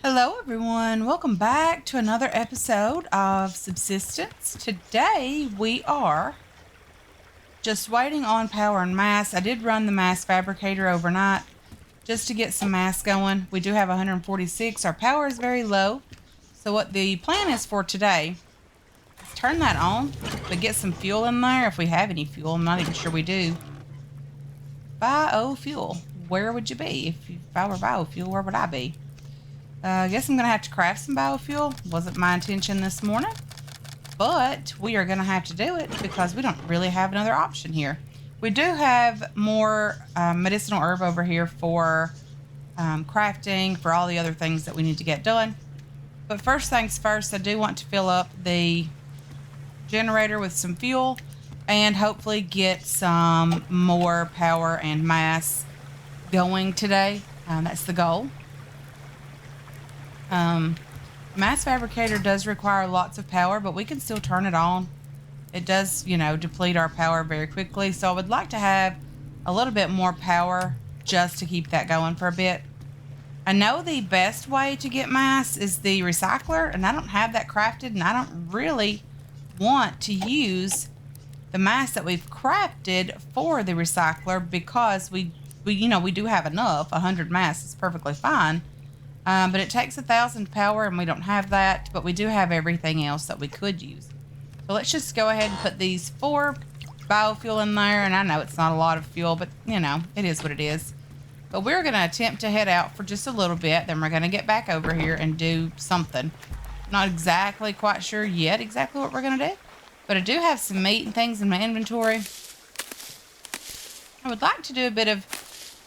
Hello, everyone. Welcome back to another episode of Subsistence. Today, we are just waiting on power and mass. I did run the mass fabricator overnight just to get some mass going. We do have 146. Our power is very low. So, what the plan is for today is turn that on, but get some fuel in there if we have any fuel. I'm not even sure we do. Biofuel. Where would you be? If I were biofuel, where would I be? I guess I'm going to have to craft some biofuel. Wasn't my intention this morning, but we are going to have to do it because we don't really have another option here. We do have more medicinal herb over here for crafting, for all the other things that we need to get done. But first things first, I do want to fill up the generator with some fuel and hopefully get some more power and mass going today. That's the goal. Mass fabricator does require lots of power, but we can still turn it on. It does, deplete our power very quickly. So I would like to have a little bit more power just to keep that going for a bit. I know the best way to get mass is the recycler, and I don't have that crafted, and I don't really want to use the mass that we've crafted for the recycler because we do have enough. 100 mass is perfectly fine. But it takes 1,000 power, and we don't have that. But we do have everything else that we could use. So let's just go ahead and put these 4 biofuel in there. And I know it's not a lot of fuel, but, it is what it is. But we're going to attempt to head out for just a little bit. Then we're going to get back over here and do something. Not exactly quite sure yet exactly what we're going to do. But I do have some meat and things in my inventory. I would like to do a bit of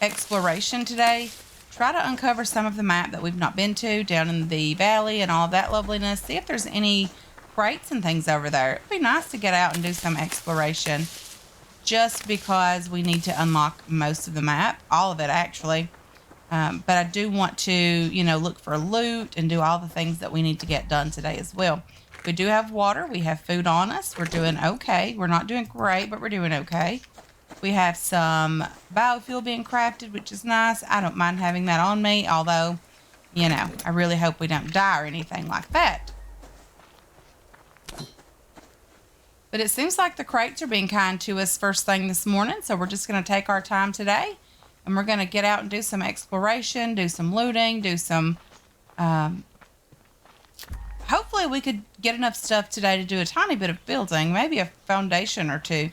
exploration today. Try to uncover some of the map that we've not been to down in the valley and all that loveliness. See if there's any crates and things over there. It'd be nice to get out and do some exploration just because we need to unlock most of the map, all of it actually. But I do want to, look for loot and do all the things that we need to get done today as well. We do have water. We have food on us. We're doing okay. We're not doing great, but we're doing okay. We have some biofuel being crafted, which is nice. I don't mind having that on me, although, I really hope we don't die or anything like that. But it seems like the crates are being kind to us first thing this morning, so we're just going to take our time today, and we're going to get out and do some exploration, do some looting, do some... hopefully we could get enough stuff today to do a tiny bit of building, maybe a foundation or two.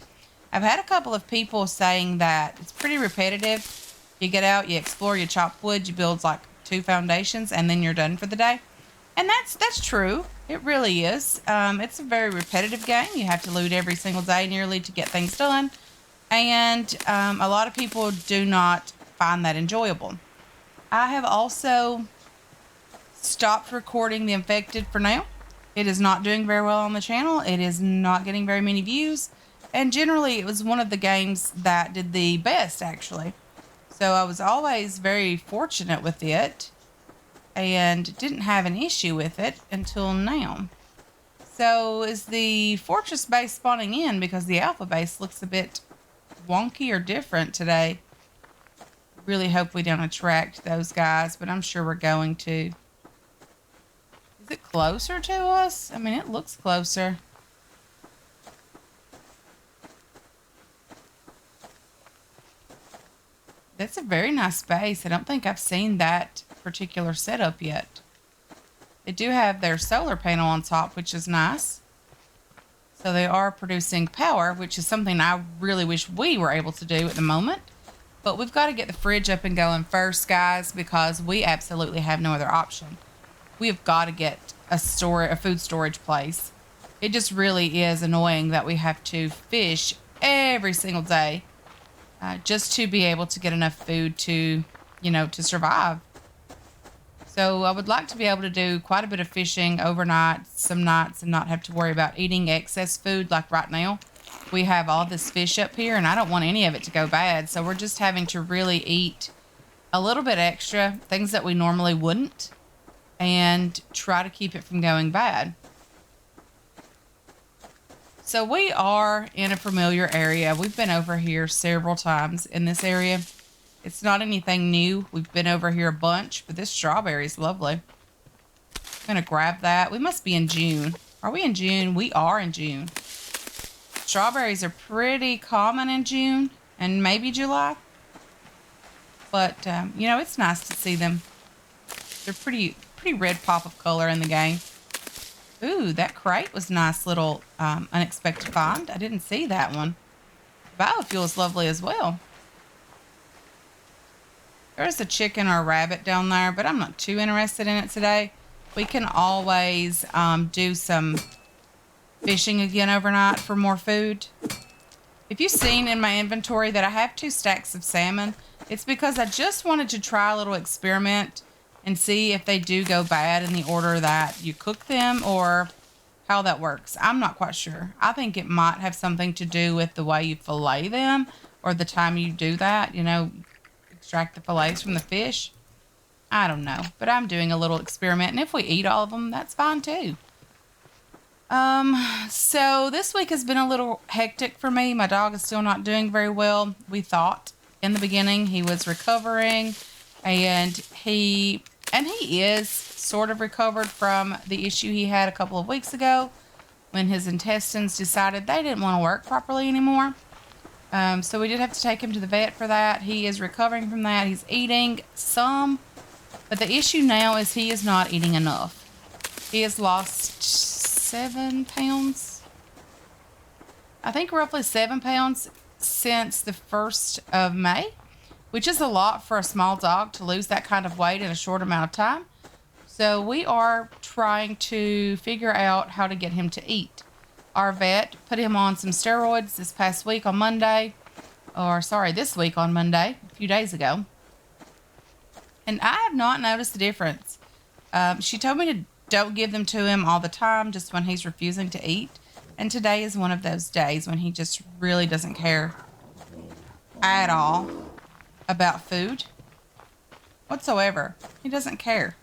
I've had a couple of people saying that it's pretty repetitive. You get out, you explore, you chop wood, you build like 2 foundations, and then you're done for the day. And that's true. It really is. It's a very repetitive game. You have to loot every single day nearly to get things done. And a lot of people do not find that enjoyable. I have also stopped recording The Infected for now. It is not doing very well on the channel. It is not getting very many views. And generally, it was one of the games that did the best, actually. So I was always very fortunate with it and didn't have an issue with it until now. So is the fortress base spawning in because the alpha base looks a bit wonky or different today? Really hope we don't attract those guys, but I'm sure we're going to. Is it closer to us? I mean, it looks closer. That's a very nice base. I don't think I've seen that particular setup yet. They do have their solar panel on top, which is nice. So they are producing power, which is something I really wish we were able to do at the moment. But we've got to get the fridge up and going first, guys, because we absolutely have no other option. We have got to get a food storage place. It just really is annoying that we have to fish every single day. Just to be able to get enough food to survive. So I would like to be able to do quite a bit of fishing overnight, some nights, and not have to worry about eating excess food like right now. We have all this fish up here, and I don't want any of it to go bad. So we're just having to really eat a little bit extra, things that we normally wouldn't, and try to keep it from going bad. So we are in a familiar area. We've been over here several times in this area. It's not anything new. We've been over here a bunch, but this strawberry is lovely. I'm going to grab that. We must be in June. Are we in June? We are in June. Strawberries are pretty common in June and maybe July. But, you know, it's nice to see them. They're pretty red pop of color in the game. Ooh, that crate was a nice little unexpected find. I didn't see that one. Biofuel is lovely as well. There's a chicken or a rabbit down there, but I'm not too interested in it today. We can always do some fishing again overnight for more food. If you've seen in my inventory that I have 2 stacks of salmon, it's because I just wanted to try a little experiment and see if they do go bad in the order that you cook them or how that works. I'm not quite sure. I think it might have something to do with the way you fillet them or the time you do that, you know, extract the fillets from the fish. I don't know, but I'm doing a little experiment, and if we eat all of them, that's fine too. So this week has been a little hectic for me. My dog is still not doing very well. We thought in the beginning he was recovering, and he is sort of recovered from the issue he had a couple of weeks ago when his intestines decided they didn't want to work properly anymore. So we did have to take him to the vet for that. He is recovering from that. He's eating some, but the issue now is he is not eating enough. He has lost 7 pounds. I think roughly 7 pounds since the 1st of May, which is a lot for a small dog to lose that kind of weight in a short amount of time. So we are trying to figure out how to get him to eat. Our vet put him on some steroids this week on Monday, a few days ago. And I have not noticed a difference. She told me to don't give them to him all the time, just when he's refusing to eat. And today is one of those days when he just really doesn't care at all about food whatsoever. He doesn't care.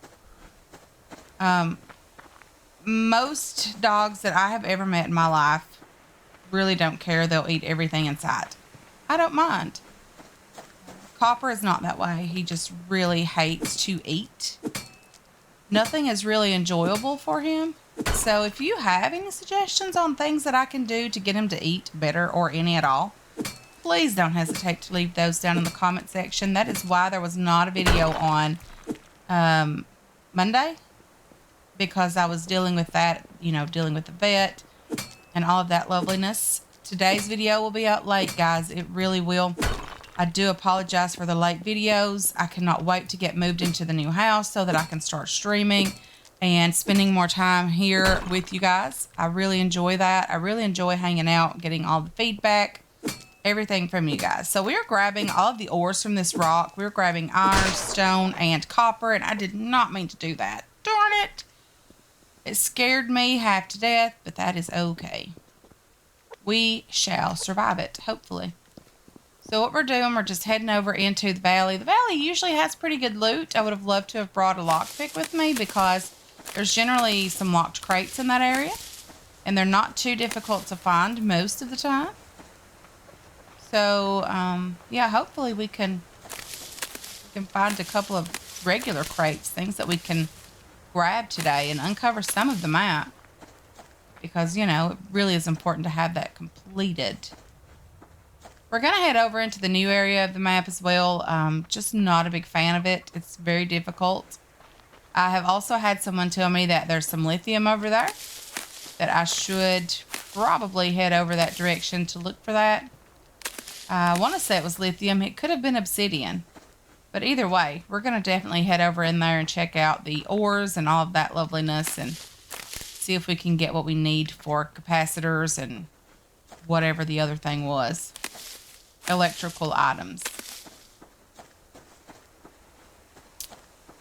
Most dogs that I have ever met in my life really don't care. They'll eat everything in sight. I don't mind. Copper is not that way. He just really hates to eat. Nothing is really enjoyable for him. So if you have any suggestions on things that I can do to get him to eat better, or any at all, please don't hesitate to leave those down in the comment section. That is why there was not a video on Monday, because I was dealing with that, dealing with the vet and all of that loveliness. Today's video will be out late, guys. It really will. I do apologize for the late videos. I cannot wait to get moved into the new house so that I can start streaming and spending more time here with you guys. I really enjoy that. I really enjoy hanging out, getting all the feedback, everything from you guys. So we're grabbing all of the ores from this rock. We're grabbing iron, stone, and copper, and I did not mean to do that. Darn it. It scared me half to death, but that is okay. We shall survive it, hopefully. So what we're doing, we're just heading over into the valley. The valley usually has pretty good loot. I would have loved to have brought a lockpick with me, because there's generally some locked crates in that area, and they're not too difficult to find most of the time. So, yeah, hopefully we can find a couple of regular crates, things that we can grab today and uncover some of the map, because, it really is important to have that completed. We're going to head over into the new area of the map as well. Just not a big fan of it. It's very difficult. I have also had someone tell me that there's some lithium over there, that I should probably head over that direction to look for that. I want to say it was lithium. It could have been obsidian. But either way, we're going to definitely head over in there and check out the ores and all of that loveliness, and see if we can get what we need for capacitors and whatever the other thing was. Electrical items.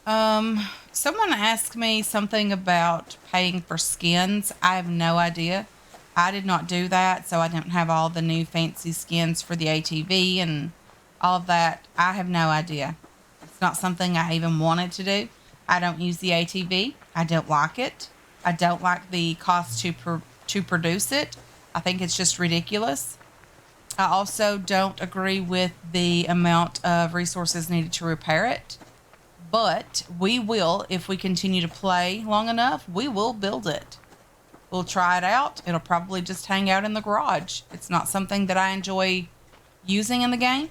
Someone asked me something about paying for skins. I have no idea. I did not do that, so I don't have all the new fancy skins for the ATV and all of that. I have no idea. It's not something I even wanted to do. I don't use the ATV. I don't like it. I don't like the cost to produce it. I think it's just ridiculous. I also don't agree with the amount of resources needed to repair it. But we will, if we continue to play long enough, we will build it. We'll try it out. It'll probably just hang out in the garage. It's not something that I enjoy using in the game.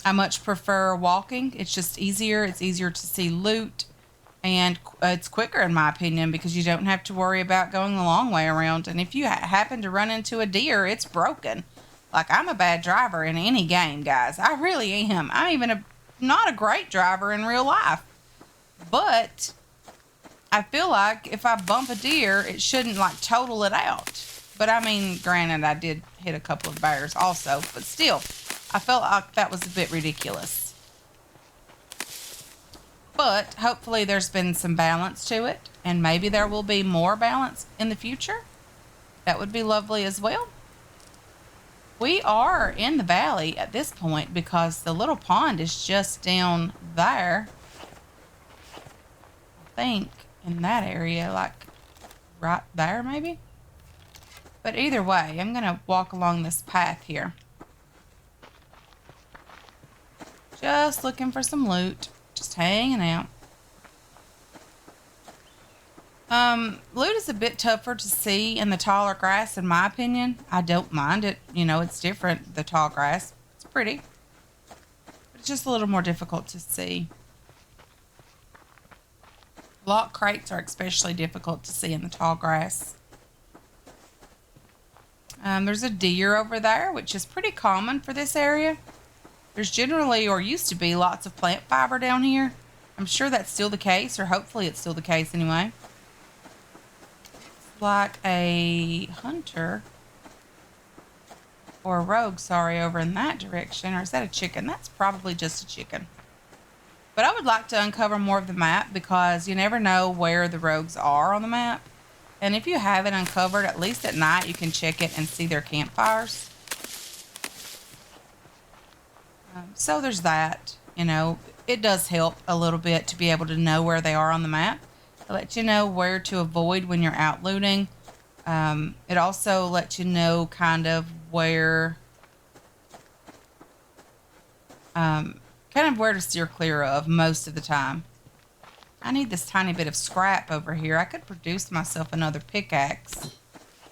I much prefer walking. It's just easier. It's easier to see loot. And it's quicker, in my opinion, because you don't have to worry about going the long way around. And if you happen to run into a deer, it's broken. Like, I'm a bad driver in any game, guys. I really am. I'm even not a great driver in real life. But I feel like if I bump a deer, it shouldn't, like, total it out. But, I mean, granted, I did hit a couple of bears also. But still, I felt like that was a bit ridiculous. But hopefully there's been some balance to it, and maybe there will be more balance in the future. That would be lovely as well. We are in the valley at this point because the little pond is just down there. I think in that area, like right there maybe. But either way, I'm going to walk along this path here. Just looking for some loot. Just hanging out. Loot is a bit tougher to see in the taller grass, in my opinion. I don't mind it. You know, it's different, the tall grass. It's pretty. But it's just a little more difficult to see. Lock crates are especially difficult to see in the tall grass. There's a deer over there, which is pretty common for this area. There's generally, or used to be, lots of plant fiber down here. I'm sure that's still the case, or hopefully it's still the case anyway. It's like a hunter, or a rogue, sorry, over in that direction. Or is that a chicken? That's probably just a chicken. But I would like to uncover more of the map because you never know where the rogues are on the map. And if you have it uncovered, at least at night, you can check it and see their campfires. So there's that. You know, it does help a little bit to be able to know where they are on the map. It lets you know where to avoid when you're out looting. It also lets you know kind of where, kind of where to steer clear of most of the time. I need this tiny bit of scrap over here. I could produce myself another pickaxe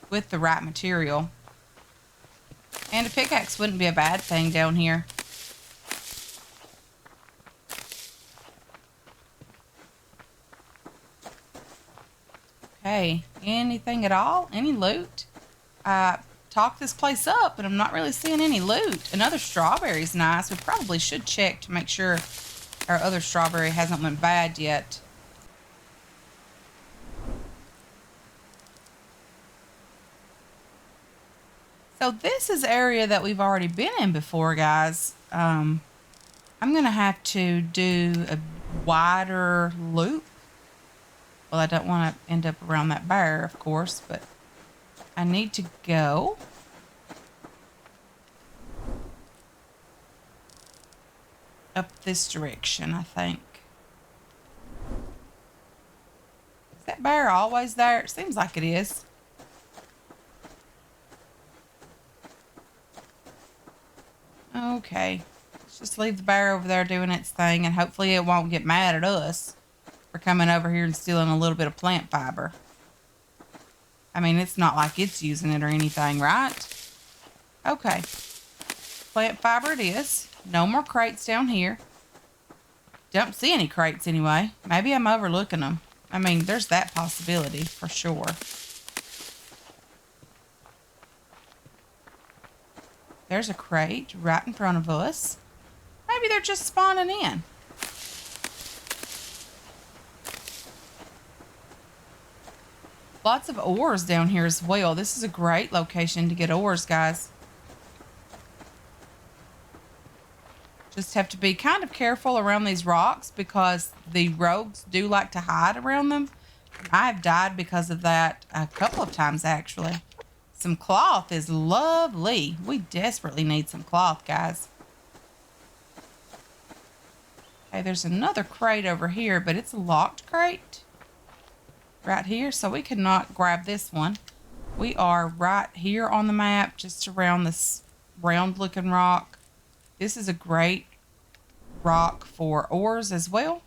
with the right material. And a pickaxe wouldn't be a bad thing down here. Okay, anything at all? Any loot? I talked this place up, but I'm not really seeing any loot. Another strawberry's nice. We probably should check to make sure our other strawberry hasn't went bad yet. So this is area that we've already been in before, guys. I'm going to have to do a wider loop. Well, I don't want to end up around that bear, of course, but I need to go up this direction, I think. Is that bear always there? It seems like it is. Okay. Let's just leave the bear over there doing its thing, and hopefully it won't get mad at us for coming over here and stealing a little bit of plant fiber. I mean, it's not like it's using it or anything, right? Okay. Plant fiber it is. No more crates down here. Don't see any crates anyway. Maybe I'm overlooking them. I mean, there's that possibility for sure. There's a crate right in front of us. Maybe they're just spawning in. Lots of ores down here as well. This is a great location to get ores, guys. Just have to be kind of careful around these rocks because the rogues do like to hide around them. I've died because of that a couple of times, actually. Some cloth is lovely. We desperately need some cloth, guys. Okay, there's another crate over here, but it's a locked crate right here, so we cannot grab this one. We are right here on the map, just around this round-looking rock. This is a great rock for ores as well.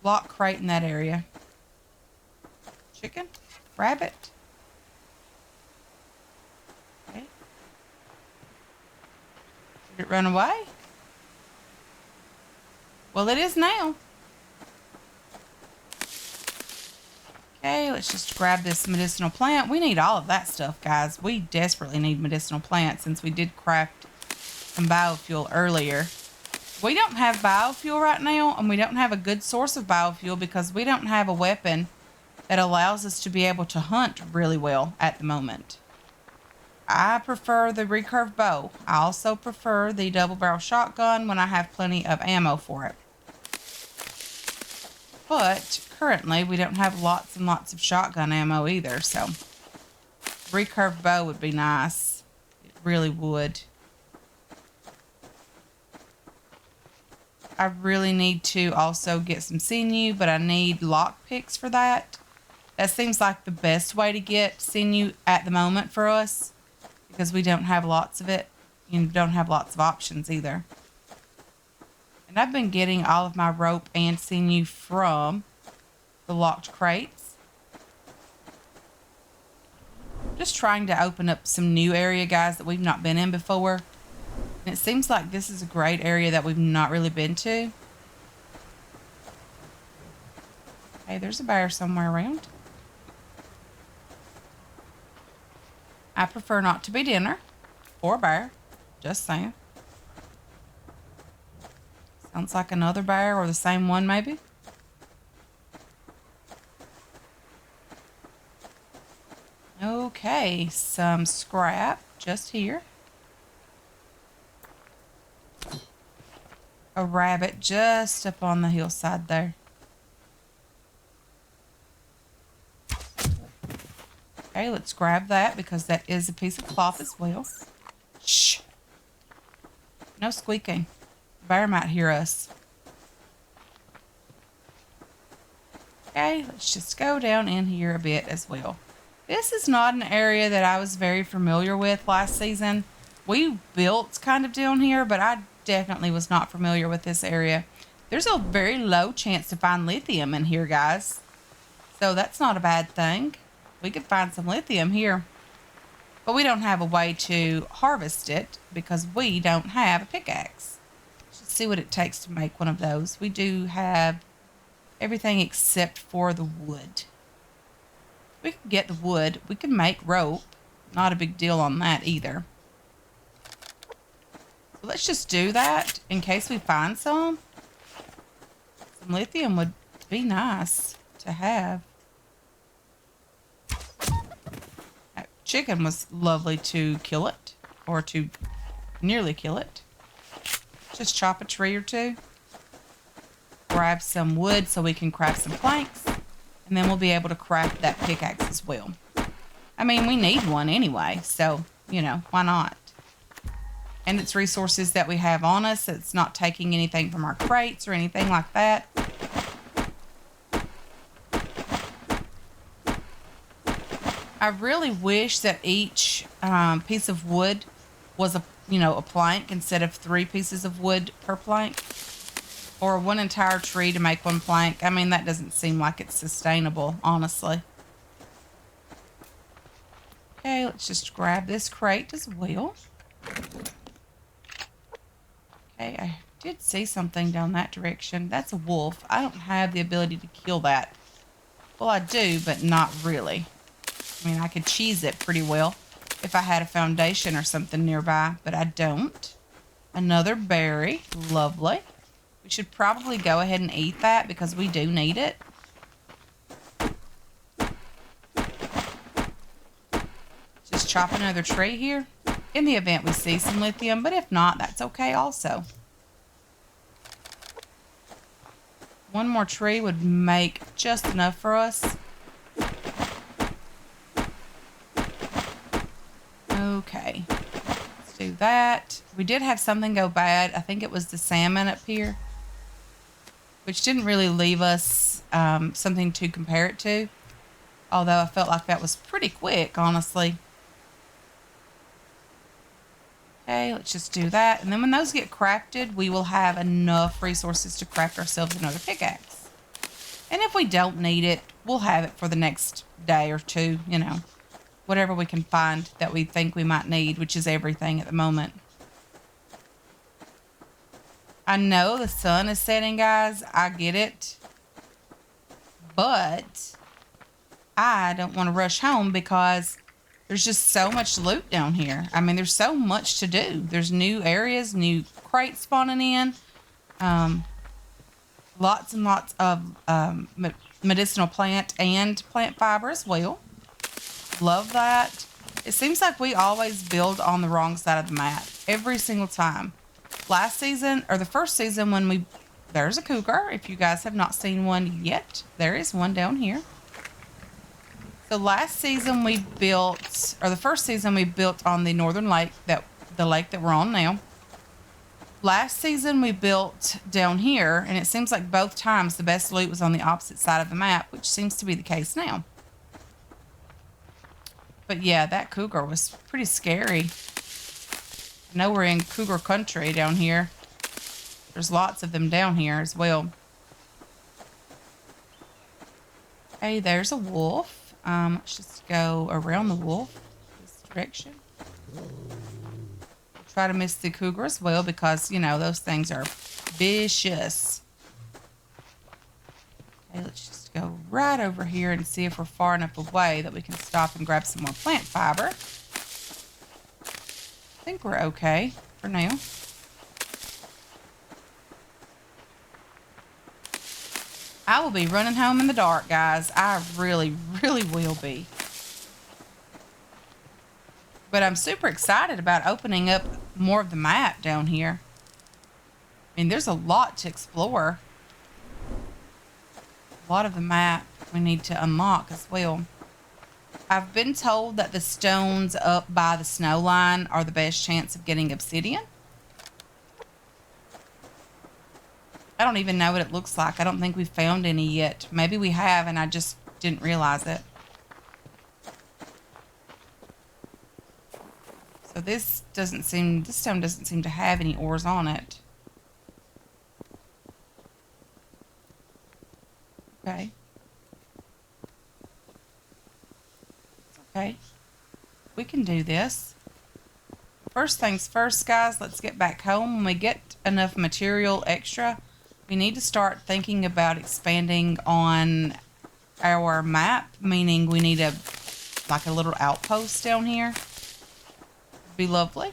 block crate in that area. Chicken? Rabbit? Okay. Did it run away? Well, it is now. Okay, let's just grab this medicinal plant. We need all of that stuff, guys. We desperately need medicinal plants since we did craft some biofuel earlier. We don't have biofuel right now, and we don't have a good source of biofuel because we don't have a weapon that allows us to be able to hunt really well at the moment. I prefer the recurve bow. I also prefer the double barrel shotgun when I have plenty of ammo for it. But currently we don't have lots and lots of shotgun ammo either, so recurve bow would be nice. It really would. I really need to also get some sinew, but I need lock picks for that. That seems like the best way to get sinew at the moment for us because we don't have lots of it and don't have lots of options either. And I've been getting all of my rope and sinew from the locked crates. Just trying to open up some new area, guys, that we've not been in before. And it seems like this is a great area that we've not really been to. Hey, there's a bear somewhere around. I prefer not to be dinner or bear. Just saying. Sounds like another bear or the same one maybe. Okay, some scrap just here. A rabbit just up on the hillside there. Okay, let's grab that because that is a piece of cloth as well. Shh. No squeaking. The bear might hear us. Okay, let's just go down in here a bit as well. This is not an area that I was very familiar with last season. We built kind of down here, but I definitely was not familiar with this area. There's a very low chance to find lithium in here, guys. So that's not a bad thing. We could find some lithium here. But we don't have a way to harvest it because we don't have a pickaxe. Let's see what it takes to make one of those. We do have everything except for the wood. We can get the wood. We can make rope. Not a big deal on that either. So let's just do that in case we find some. Some lithium would be nice to have. That chicken was lovely to kill it, or to nearly kill it. Just chop a tree or two. Grab some wood so we can craft some planks. And then we'll be able to craft that pickaxe as well. I mean, we need one anyway, so, you know, why not? And it's resources that we have on us. It's not taking anything from our crates or anything like that. I really wish that each piece of wood was a plank instead of 3 pieces of wood per plank. Or one entire tree to make one plank. I mean, that doesn't seem like it's sustainable, honestly. Okay, let's just grab this crate as well. Okay, I did see something down that direction. That's a wolf. I don't have the ability to kill that. Well, I do, but not really. I mean, I could cheese it pretty well if I had a foundation or something nearby, but I don't. Another berry. Lovely. We should probably go ahead and eat that because we do need it. Just chop another tree here in the event we see some lithium, but if not, that's okay also. One more tree would make just enough for us. Okay, let's do that. We did have something go bad. I think it was the salmon up here, which didn't really leave us something to compare it to. Although I felt like that was pretty quick, honestly. Okay, let's just do that. And then when those get crafted, we will have enough resources to craft ourselves another pickaxe. And if we don't need it, we'll have it for the next day or two, you know, whatever we can find that we think we might need, which is everything at the moment. I know the sun is setting, guys. I get it. But I don't want to rush home because there's just so much loot down here. I mean, there's so much to do. There's new areas, new crates spawning in. Lots and lots of medicinal plant and plant fiber as well. Love that. It seems like we always build on the wrong side of the map every single time. Last season, or the first season when there's a cougar. If you guys have not seen one yet, there is one down here. So last season we built, or the first season we built on the northern lake, the lake that we're on now. Last season we built down here, and it seems like both times the best loot was on the opposite side of the map, which seems to be the case now. But yeah, that cougar was pretty scary. I know we're in cougar country down here. There's lots of them down here as well. Hey, there's a wolf. Let's just go around the wolf this direction. Try to miss the cougar as well because, you know, those things are vicious. Okay, let's just go right over here and see if we're far enough away that we can stop and grab some more plant fiber. I think we're okay for now. I will be running home in the dark, guys. I really, really will be. But I'm super excited about opening up more of the map down here. I mean, there's a lot to explore. A lot of the map we need to unlock as well. I've been told that the stones up by the snow line are the best chance of getting obsidian. I don't even know what it looks like. I don't think we've found any yet. Maybe we have and I just didn't realize it. So this stone doesn't seem to have any ores on it. Okay. Okay. We can do this. First things first, guys, let's get back home. When we get enough material extra, we need to start thinking about expanding on our map, meaning we need like a little outpost down here. Be lovely.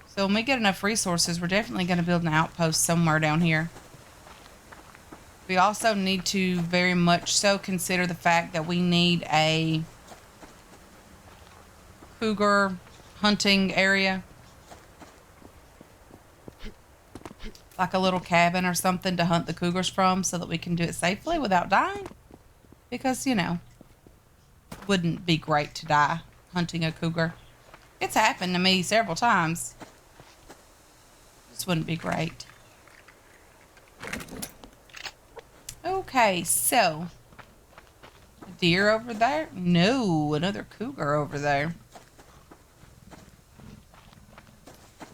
So when we get enough resources, we're definitely going to build an outpost somewhere down here. We also need to very much so consider the fact that we need a cougar hunting area. Like a little cabin or something to hunt the cougars from so that we can do it safely without dying. Because, you know, wouldn't be great to die hunting a cougar. It's happened to me several times. This wouldn't be great. Okay, so. A deer over there? No, another cougar over there.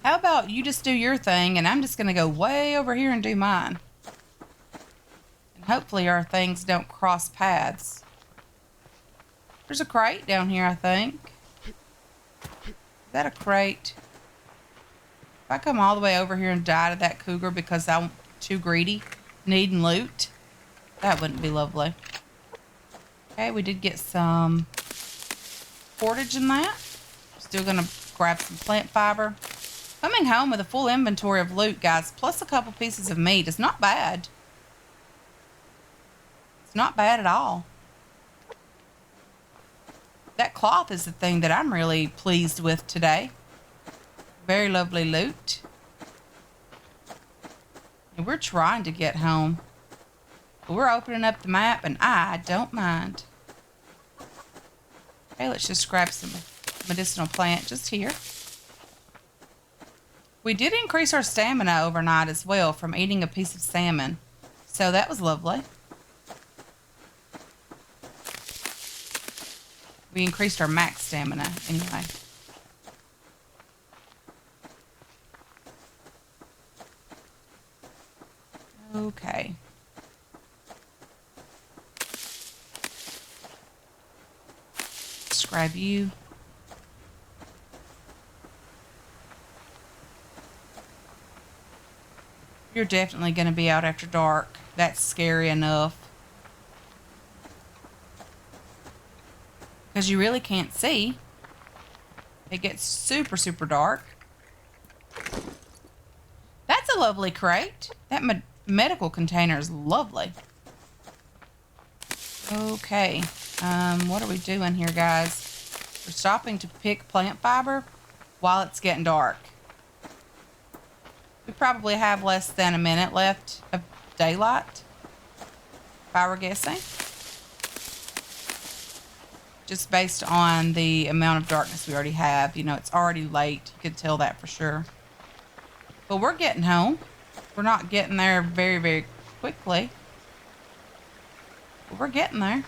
How about you just do your thing and I'm just going to go way over here and do mine. And hopefully our things don't cross paths. There's a crate down here, I think. Is that a crate? If I come all the way over here and die to that cougar because I'm too greedy, needing loot, that wouldn't be lovely. Okay, we did get some portage in that. Still gonna grab some plant fiber. Coming home with a full inventory of loot, guys, plus a couple pieces of meat is not bad. It's not bad at all. That cloth is the thing that I'm really pleased with today. Very lovely loot. And we're trying to get home. But we're opening up the map and I don't mind. Okay, let's just grab some medicinal plant just here. We did increase our stamina overnight as well from eating a piece of salmon. So that was lovely. We increased our max stamina anyway. Okay. grab you. You're definitely going to be out after dark. That's scary enough. Because you really can't see. It gets super, super dark. That's a lovely crate. That medical container is lovely. Okay. What are we doing here, guys? We're stopping to pick plant fiber while it's getting dark. We probably have less than a minute left of daylight, if I were guessing. Just based on the amount of darkness we already have. You know, it's already late. You could tell that for sure. But we're getting home. We're not getting there very, very quickly. But we're getting there.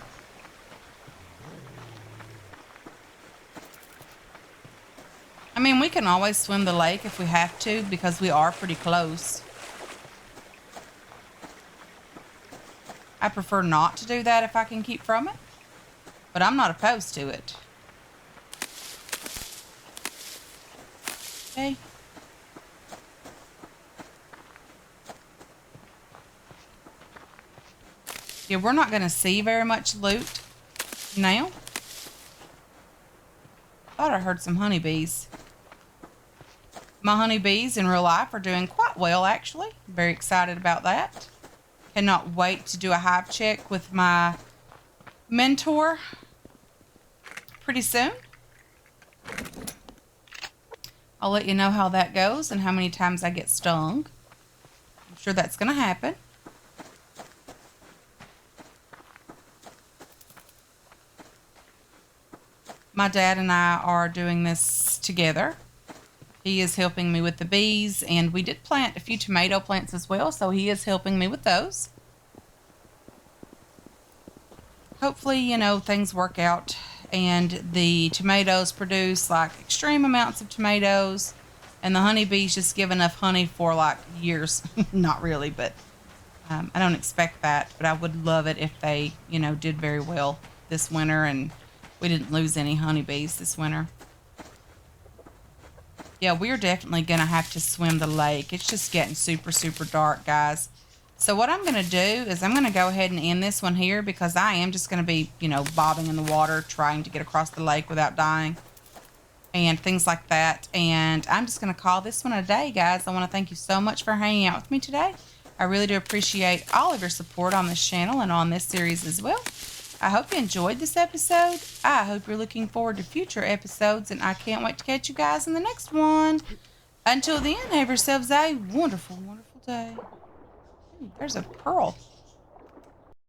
I mean, we can always swim the lake if we have to because we are pretty close. I prefer not to do that if I can keep from it. But I'm not opposed to it. Okay. Yeah, we're not going to see very much loot now. Thought I heard some honeybees. My honeybees in real life are doing quite well, actually. Very excited about that. Cannot wait to do a hive check with my mentor pretty soon. I'll let you know how that goes and how many times I get stung. I'm sure that's going to happen. My dad and I are doing this together. He is helping me with the bees, and we did plant a few tomato plants as well, so he is helping me with those. Hopefully, you know, things work out and the tomatoes produce like extreme amounts of tomatoes, and the honeybees just give enough honey for like years. Not really, but I don't expect that, but I would love it if they, you know, did very well this winter and we didn't lose any honeybees this winter. Yeah, we're definitely going to have to swim the lake. It's just getting super, super dark, guys. So what I'm going to do is I'm going to go ahead and end this one here because I am just going to be, you know, bobbing in the water, trying to get across the lake without dying and things like that. And I'm just going to call this one a day, guys. I want to thank you so much for hanging out with me today. I really do appreciate all of your support on this channel and on this series as well. I hope you enjoyed this episode. I hope you're looking forward to future episodes, and I can't wait to catch you guys in the next one. Until then, have yourselves a wonderful, wonderful day. Ooh, there's a pearl.